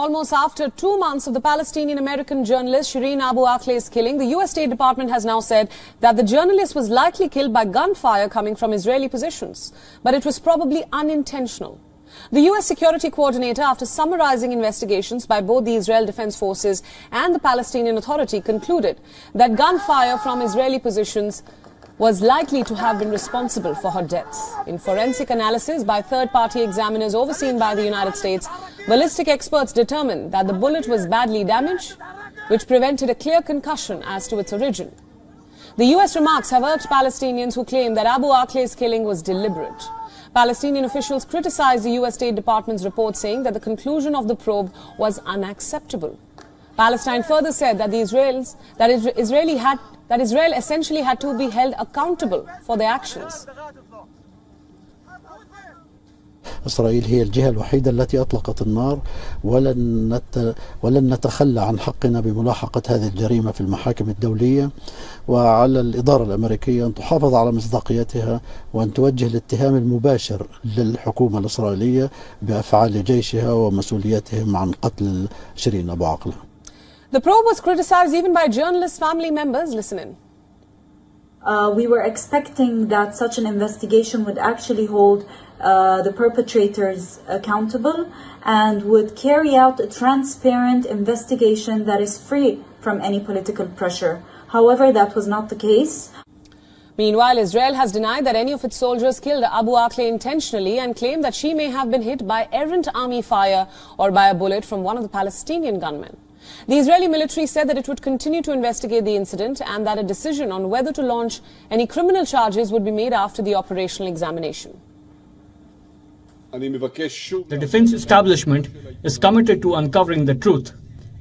Almost after 2 months of the Palestinian-American journalist Shireen Abu Akleh's killing, the U.S. State Department has now said that the journalist was likely killed by gunfire coming from Israeli positions, but it was probably unintentional. The U.S. security coordinator, after summarizing investigations by both the Israel Defense Forces and the Palestinian Authority, concluded that gunfire from Israeli positions was likely to have been responsible for her death. In forensic analysis by third-party examiners overseen by the United States, ballistic experts determined that the bullet was badly damaged, which prevented a clear concussion as to its origin. The U.S. remarks have irked Palestinians who claim that Abu Akleh's killing was deliberate. Palestinian officials criticized the U.S. State Department's report, saying that the conclusion of the probe was unacceptable. Palestine further said that Israel essentially had to be held accountable for their actions. إسرائيل هي الجهة الوحيدة التي أطلقت النار، ولن نتخلى عن حقنا بملاحقة هذه الجريمة في المحاكم الدولية، وعلى الإدارة الأمريكية أن تحافظ على مصداقيتها وأن توجه الاتهام المباشر للحكومة الإسرائيلية بأفعال جيشها ومسؤوليتهم عن قتل شيرين أبو عقلة. The probe was criticized even by journalists' family members. Listen in. We were expecting that such an investigation would actually hold the perpetrators accountable and would carry out a transparent investigation that is free from any political pressure. However, that was not the case. Meanwhile, Israel has denied that any of its soldiers killed Abu Akleh intentionally and claimed that she may have been hit by errant army fire or by a bullet from one of the Palestinian gunmen. The Israeli military said that it would continue to investigate the incident and that a decision on whether to launch any criminal charges would be made after the operational examination. The defense establishment is committed to uncovering the truth.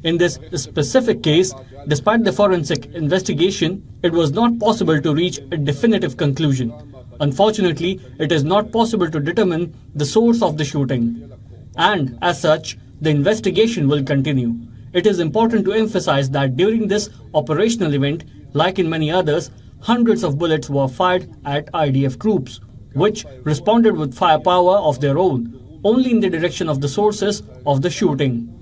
In this specific case, despite the forensic investigation, it was not possible to reach a definitive conclusion. Unfortunately, it is not possible to determine the source of the shooting. And as such, the investigation will continue. It is important to emphasize that during this operational event, like in many others, hundreds of bullets were fired at IDF troops, which responded with firepower of their own, only in the direction of the sources of the shooting.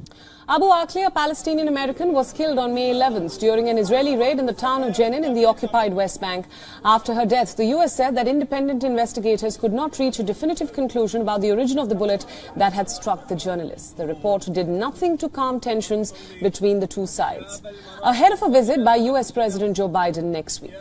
Abu Akleh, a Palestinian-American, was killed on May 11th during an Israeli raid in the town of Jenin in the occupied West Bank. After her death, the U.S. said that independent investigators could not reach a definitive conclusion about the origin of the bullet that had struck the journalist. The report did nothing to calm tensions between the two sides, ahead of a visit by U.S. President Joe Biden next week.